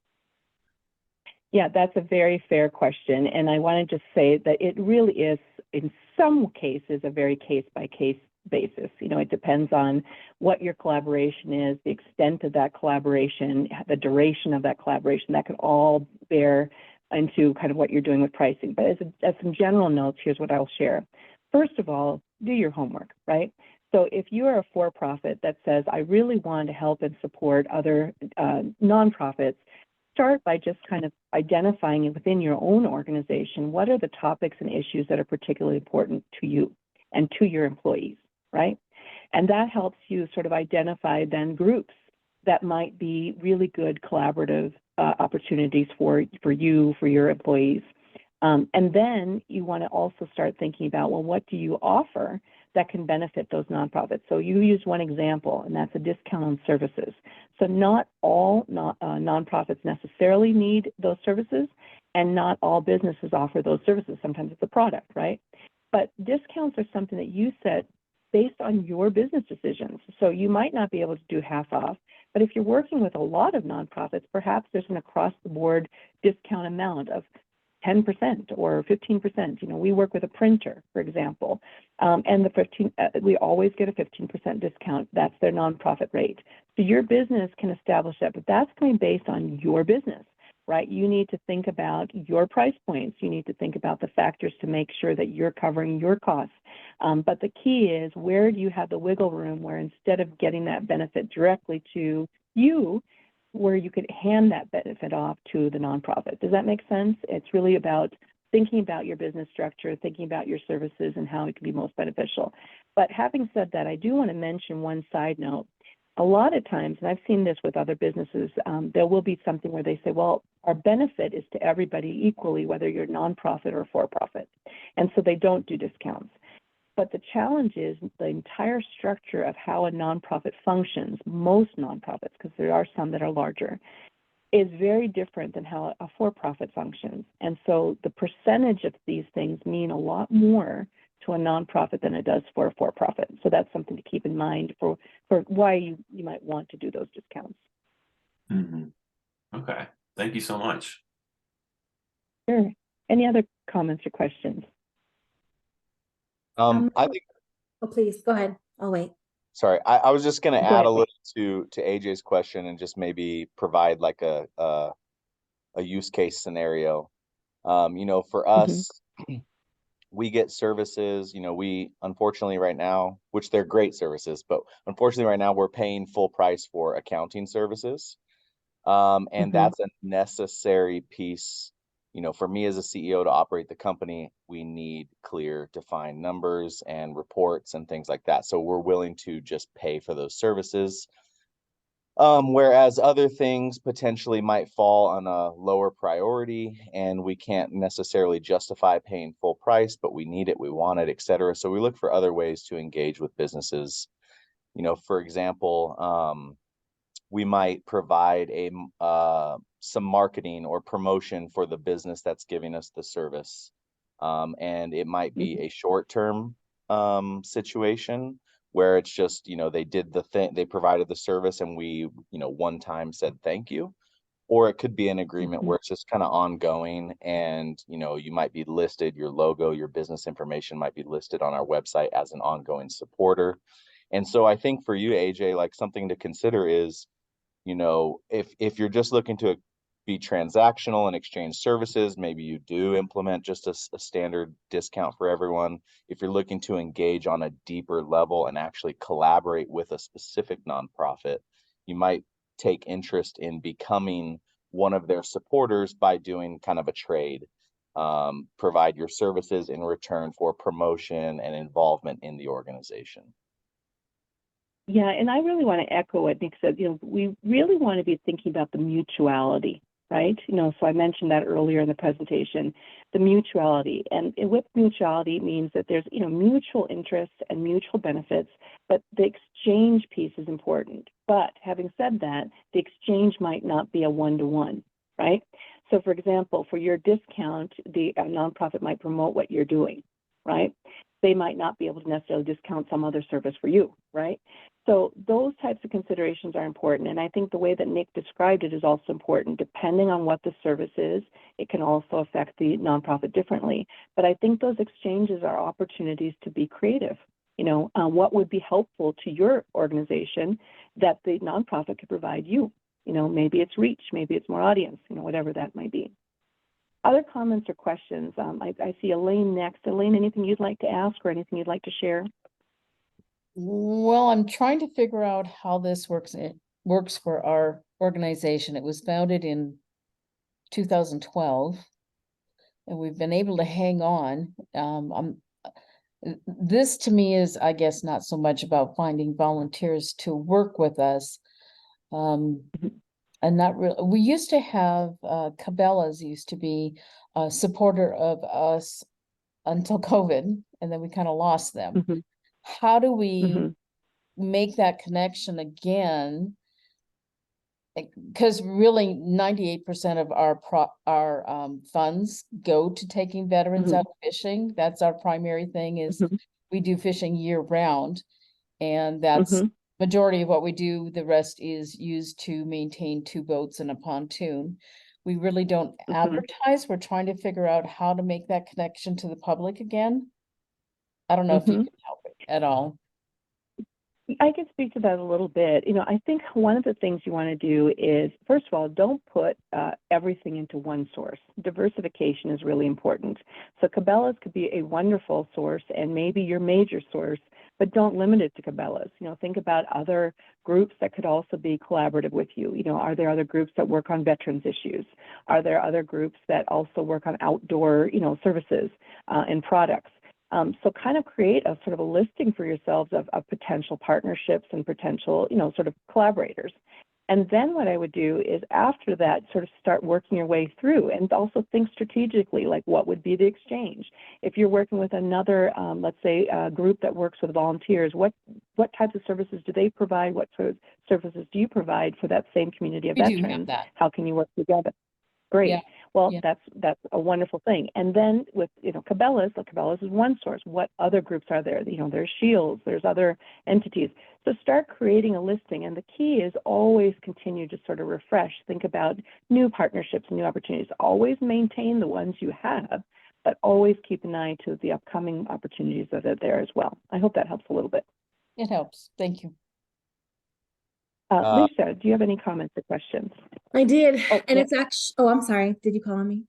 Yeah, that's a very fair question. And I want to just say that it really is, in some cases, a very case-by-case basis. It depends on what your collaboration is, the extent of that collaboration, the duration of that collaboration. That can all bear into kind of what you're doing with pricing. But as some general notes, here's what I'll share. First of all, do your homework, right? So if you are a for-profit that says, I really want to help and support other nonprofits, start by just kind of identifying it within your own organization. What are the topics and issues that are particularly important to you and to your employees, right? And that helps you sort of identify then groups that might be really good collaborative opportunities for you, for your employees. And then you want to also start thinking about, well, what do you offer that can benefit those nonprofits? So you used one example, and that's a discount on services. So not all nonprofits necessarily need those services, and not all businesses offer those services. Sometimes it's a product, right? But discounts are something that you set based on your business decisions. So you might not be able to do half off, but if you're working with a lot of nonprofits, perhaps there's an across-the-board discount amount of 10% or 15%. You know, we work with a printer, for example, and we always get a 15% discount. That's their nonprofit rate. So your business can establish that, but that's going to be based on your business, right? You need to think about your price points. You need to think about the factors to make sure that you're covering your costs. But the key is, where do you have the wiggle room where instead of getting that benefit directly to you, where you could hand that benefit off to the nonprofit? Does that make sense? It's really about thinking about your business structure, thinking about your services and how it can be most beneficial. But having said that, I do want to mention one side note. A lot of times, and I've seen this with other businesses, there will be something where they say, well, our benefit is to everybody equally, whether you're nonprofit or for-profit. And so they don't do discounts. But the challenge is the entire structure of how a nonprofit functions, most nonprofits, because there are some that are larger, is very different than how a for-profit functions. And so the percentage of these things mean a lot more to a nonprofit than it does for a for-profit. So that's something to keep in mind for why you might want to do those discounts. Mm-hmm. Okay, thank you so much. Sure. Any other comments or questions? I think, Oh, please, go ahead. I'll wait. sorry, I was just going to add ahead. a little to AJ's question and just maybe provide like a use case scenario. You know, for us, we get services, you know, we unfortunately right now, which they're great services, but unfortunately right now we're paying full price for accounting services. And that's a necessary piece. You know, for me as a CEO to operate the company, we need clear, defined numbers and reports and things like that. So we're willing to just pay for those services. Whereas other things potentially might fall on a lower priority and we can't necessarily justify paying full price, but we need it, we want it, et cetera. So we look for other ways to engage with businesses. You know, for example, we might provide some marketing or promotion for the business that's giving us the service. And it might be a short-term situation where it's just, you know, they did the thing, they provided the service and we, you know, one time said thank you. Or it could be an agreement where it's just kind of ongoing and, you know, you might be listed, your logo, your business information might be listed on our website as an ongoing supporter. And so I think for you, AJ, like something to consider is, you know, if you're just looking to be transactional and exchange services, maybe you do implement just a standard discount for everyone. If you're looking to engage on a deeper level and actually collaborate with a specific nonprofit, you might take interest in becoming one of their supporters by doing kind of a trade. Provide your services in return for promotion and involvement in the organization. Yeah, and I really want to echo what Nick said. You know, we really want to be thinking about the mutuality, right? You know, so I mentioned that earlier in the presentation, the mutuality. And with mutuality means that there's, you know, mutual interests and mutual benefits, but the exchange piece is important. But having said that, the exchange might not be a one-to-one, right? So for example, for your discount, the nonprofit might promote what you're doing, right? They might not be able to necessarily discount some other service for you, right? So those types of considerations are important. And I think the way that Nick described it is also important. Depending on what the service is, it can also affect the nonprofit differently. But I think those exchanges are opportunities to be creative. You know, what would be helpful to your organization that the nonprofit could provide you? You know, maybe it's reach, maybe it's more audience, you know, whatever that might be. Other comments or questions? I see Elaine next. Elaine, anything you'd like to ask or anything you'd like to share? Well, I'm trying to figure out how this works. It works for our organization. It was founded in 2012. And we've been able to hang on. This to me is, I guess, not so much about finding volunteers to work with us. And not really, we used to have, Cabela's used to be a supporter of us until COVID, and then we kind of lost them. Mhm. How do we Mhm. make that connection again? Because really 98% of our funds go to taking veterans Mhm. out fishing. That's our primary thing, is Mhm. we do fishing year round. And that's Mhm. majority of what we do. The rest is used to maintain 2 boats and a pontoon. We really don't Mhm. advertise. We're trying to figure out how to make that connection to the public again. I don't know if you Mhm. can help it at all. I can speak to that a little bit. I think one of the things you want to do is, first of all, don't put everything into one source. Diversification is really important. So Cabela's could be a wonderful source and maybe your major source, but don't limit it to Cabela's. Think about other groups that could also be collaborative with you. Are there other groups that work on veterans issues? Are there other groups that also work on outdoor, services and products? So kind of create a sort of a listing for yourselves of potential partnerships and potential, sort of collaborators. And then what I would do is after that, sort of start working your way through and also think strategically, like what would be the exchange? If you're working with another, let's say, a group that works with volunteers, what types of services do they provide? What sort of services do you provide for that same community of We do have veterans? that. How can you work together? Great. Yeah. Well, Yeah. that's a wonderful thing. And then with, Cabela's, Cabela's is one source. What other groups are there? There's Shields, there's other entities. So start creating a listing. And the key is always continue to sort of refresh. Think about new partnerships and new opportunities. Always maintain the ones you have, but always keep an eye to the upcoming opportunities that are there as well. I hope that helps a little bit. It helps. Thank you. Lisa, do you have any comments or questions? I did. Oh, And yeah. it's actually, oh, I'm sorry. Did you call on me?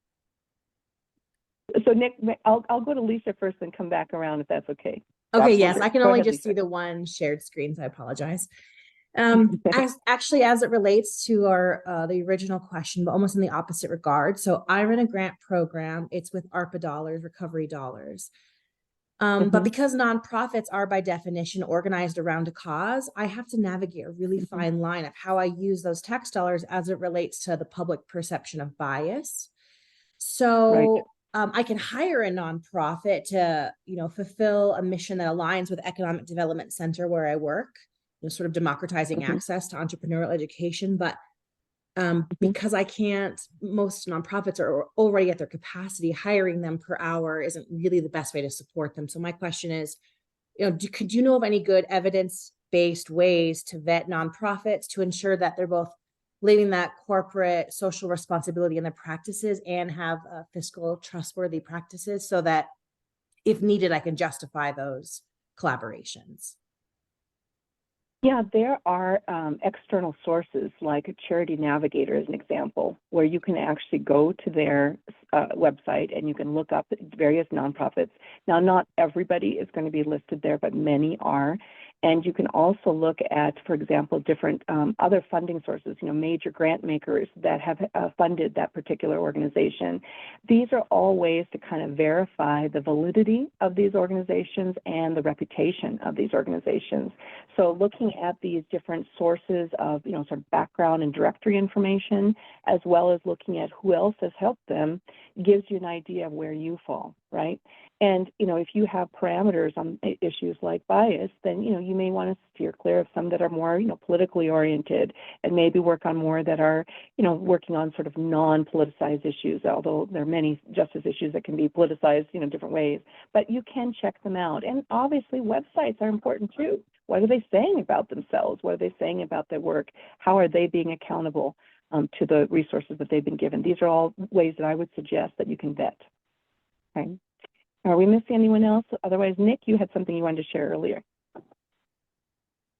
So Nick, I'll go to Lisa first and come back around if that's okay. Okay, Absolutely. yes, I can Go only ahead, just Lisa. see the one shared screen, so I apologize. As it relates to our the original question, but almost in the opposite regard. So I run a grant program. It's with ARPA dollars, recovery dollars. But because nonprofits are by definition organized around a cause, I have to navigate a really fine line of how I use those tax dollars as it relates to the public perception of bias. So I can hire a nonprofit to, fulfill a mission that aligns with Economic Development Center where I work, sort of democratizing access to entrepreneurial education. But because I can't, most nonprofits are already at their capacity, hiring them per hour isn't really the best way to support them. So my question is, could you know of any good evidence-based ways to vet nonprofits to ensure that they're both living that corporate social responsibility in their practices and have fiscal trustworthy practices so that if needed, I can justify those collaborations? Yeah, there are external sources like Charity Navigator as an example, where you can actually go to their website and you can look up various nonprofits. Now, not everybody is going to be listed there, but many are. And you can also look at, for example, different other funding sources, major grant makers that have funded that particular organization. These are all ways to kind of verify the validity of these organizations and the reputation of these organizations. So looking at these different sources of, sort of background and directory information, as well as looking at who else has helped them, gives you an idea of where you fall, right? And, if you have parameters on issues like bias, then, you may want to steer clear of some that are more, politically oriented and maybe work on more that are, working on sort of non-politicized issues, although there are many justice issues that can be politicized, different ways. But you can check them out. And obviously websites are important too. What are they saying about themselves? What are they saying about their work? How are they being accountable to the resources that they've been given? These are all ways that I would suggest that you can vet. Okay. Are we missing anyone else? Otherwise, Nick, you had something you wanted to share earlier.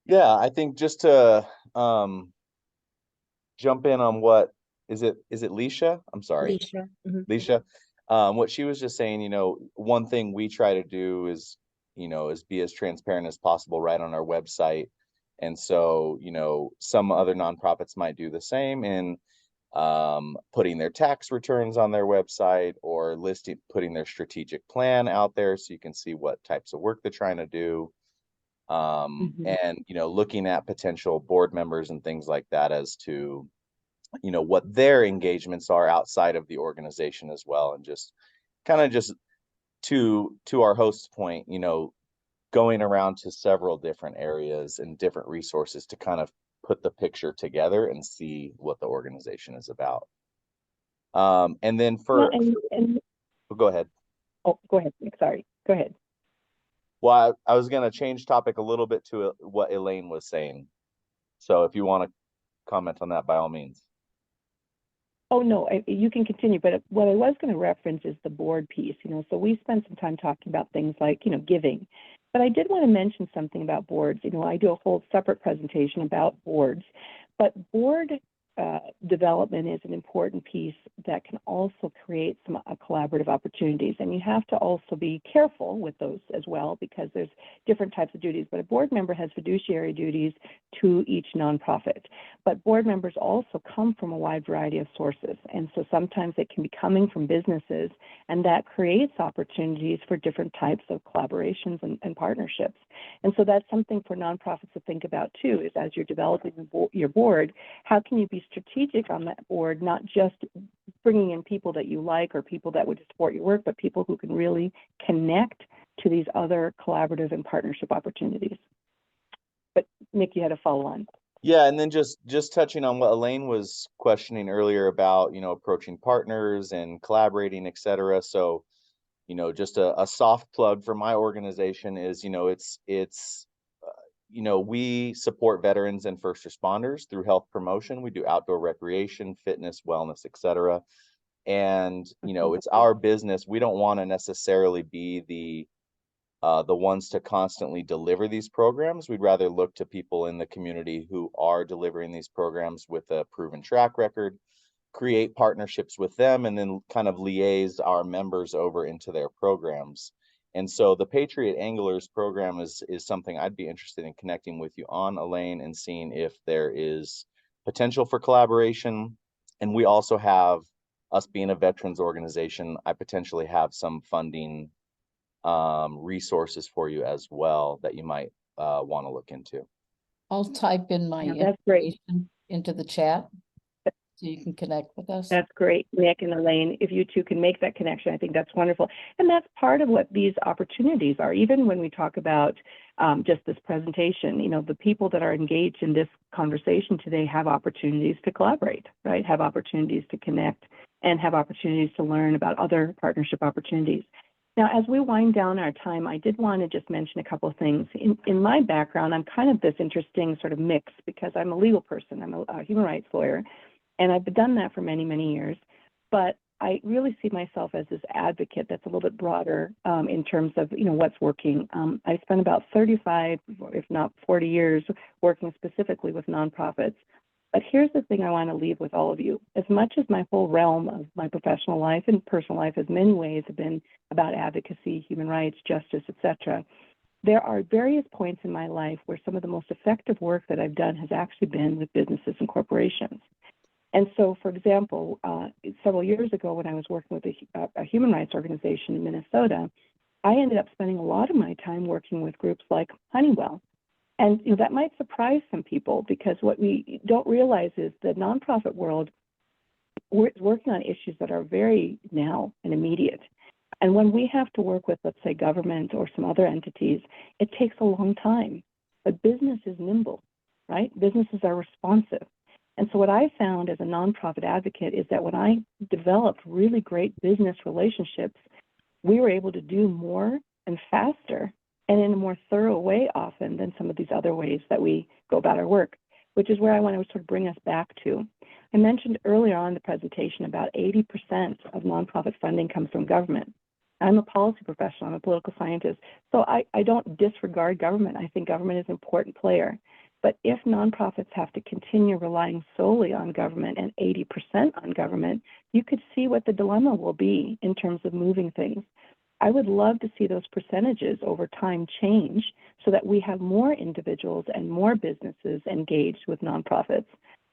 Yeah, I think just to jump in on what is it Leisha? I'm sorry. Alicia. Leisha. What she was just saying, one thing we try to do is be as transparent as possible right on our website. And so, some other nonprofits might do the same. And putting their tax returns on their website, or putting their strategic plan out there so you can see what types of work they're trying to do. And, looking at potential board members and things like that as to, what their engagements are outside of the organization as well. And just kind of just to our host's point, going around to several different areas and different resources to kind of put the picture together and see what the organization is about. And then go ahead. Oh, go ahead. Sorry. Go ahead. Well, I was going to change topic a little bit to what Elaine was saying. So if you want to comment on that, by all means. Oh, no, you can continue. But what I was going to reference is the board piece, so we spent some time talking about things like, giving. But I did want to mention something about boards. I do a whole separate presentation about boards, but board development is an important piece that can also create some collaborative opportunities. And you have to also be careful with those as well, because there's different types of duties. But a board member has fiduciary duties to each nonprofit. But board members also come from a wide variety of sources. And so sometimes it can be coming from businesses, and that creates opportunities for different types of collaborations and partnerships. And so that's something for nonprofits to think about too, is as you're developing your board, how can you be strategic on that board, not just bringing in people that you like or people that would support your work, but people who can really connect to these other collaborative and partnership opportunities. But Nick, you had a follow on. Yeah, and then just touching on what Elaine was questioning earlier about, approaching partners and collaborating, et cetera. So, just a soft plug for my organization is, we support veterans and first responders through health promotion. We do outdoor recreation, fitness, wellness, et cetera. And, it's our business. We don't want to necessarily be the ones to constantly deliver these programs. We'd rather look to people in the community who are delivering these programs with a proven track record, create partnerships with them, and then kind of liaise our members over into their programs. And so the Patriot Anglers program is something I'd be interested in connecting with you on, Elaine, and seeing if there is potential for collaboration. And we also have, us being a veterans organization, I potentially have some funding resources for you as well that you might want to look into. I'll type in my information into the chat so you can connect with us. That's great, Nick and Elaine. If you two can make that connection, I think that's wonderful. And that's part of what these opportunities are. Even when we talk about just this presentation, the people that are engaged in this conversation today have opportunities to collaborate, right? Have opportunities to connect and have opportunities to learn about other partnership opportunities. Now, as we wind down our time, I did want to just mention a couple of things. In my background, I'm kind of this interesting sort of mix, because I'm a legal person. I'm a human rights lawyer, and I've done that for many, many years. But I really see myself as this advocate that's a little bit broader in terms of, what's working. I spent about 35, if not 40 years working specifically with nonprofits. But here's the thing I want to leave with all of you. As much as my whole realm of my professional life and personal life in many ways have been about advocacy, human rights, justice, etc., there are various points in my life where some of the most effective work that I've done has actually been with businesses and corporations. And so, for example, several years ago when I was working with a human rights organization in Minnesota, I ended up spending a lot of my time working with groups like Honeywell. And that might surprise some people, because what we don't realize is the nonprofit world is working on issues that are very now and immediate. And when we have to work with, let's say, government or some other entities, it takes a long time. But business is nimble, right? Businesses are responsive. And so what I found as a nonprofit advocate is that when I developed really great business relationships, we were able to do more and faster and in a more thorough way often than some of these other ways that we go about our work, which is where I want to sort of bring us back to. I mentioned earlier on in the presentation about 80% of nonprofit funding comes from government. I'm a policy professional, I'm a political scientist, so I don't disregard government. I think government is an important player. But if nonprofits have to continue relying solely on government and 80% on government, you could see what the dilemma will be in terms of moving things. I would love to see those percentages over time change so that we have more individuals and more businesses engaged with nonprofits.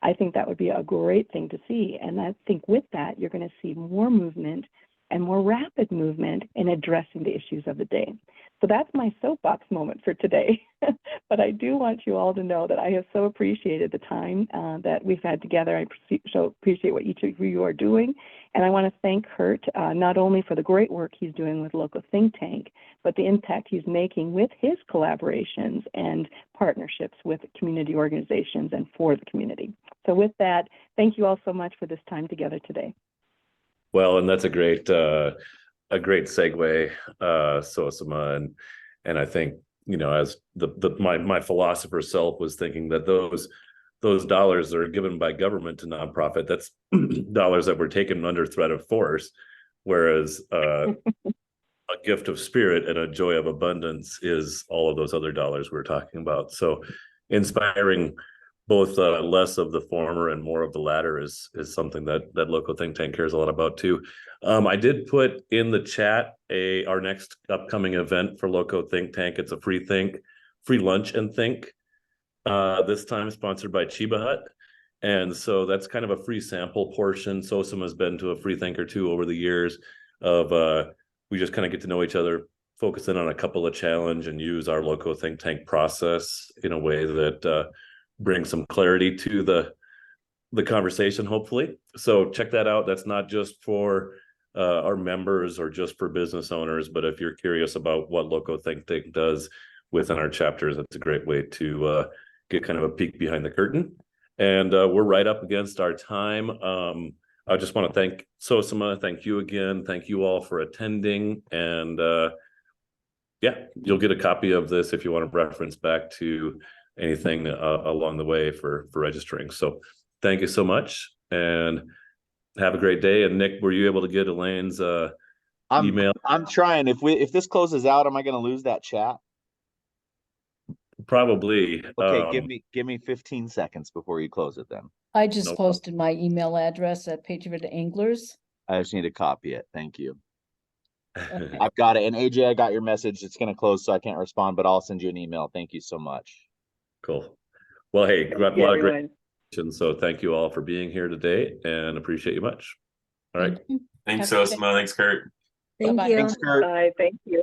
I think that would be a great thing to see. And I think with that, you're going to see more movement and more rapid movement in addressing the issues of the day. So that's my soapbox moment for today. But I do want you all to know that I have so appreciated the time that we've had together. I so appreciate what each of you are doing. And I want to thank Kurt, not only for the great work he's doing with Local Think Tank, but the impact he's making with his collaborations and partnerships with community organizations and for the community. So with that, thank you all so much for this time together today. Well, and that's a great segue, Sosamma, and I think, you know, as my philosopher self was thinking that those dollars that are given by government to nonprofit, that's dollars that were taken under threat of force, whereas a gift of spirit and a joy of abundance is all of those other dollars we're talking about. So inspiring both less of the former and more of the latter is something that Local Think Tank cares a lot about too. I did put in the chat our next upcoming event for Local Think Tank. It's a free lunch and think. This time sponsored by Chiba Hut. And so that's kind of a free sample portion. Sosamma has been to a free think or two over the years of we just kind of get to know each other, focus in on a couple of challenge and use our Local Think Tank process in a way that bring some clarity to the conversation, hopefully. So check that out. That's not just for our members or just for business owners, but if you're curious about what Local Think Tank does within our chapters, it's a great way to get kind of a peek behind the curtain. And we're right up against our time. I just want to thank Sosamma. Thank you again. Thank you all for attending. And yeah, you'll get a copy of this if you want to reference back to anything along the way for registering. So thank you so much and have a great day. And Nick, were you able to get Elaine's email? I'm trying. If this closes out, am I going to lose that chat? Probably. Okay, give me 15 seconds before you close it then. I just posted my email address at Patriot Anglers. I just need to copy it. Thank you. Okay. I've got it. And AJ, I got your message. It's going to close, so I can't respond, but I'll send you an email. Thank you so much. Cool. Well, hey, got a lot of great Everyone. So thank you all for being here today and appreciate you much. All right. Thanks, Have a good day. Sosamma. Thanks, Kurt. Thank Bye-bye. you. Thanks, Kurt. Bye. Thank you.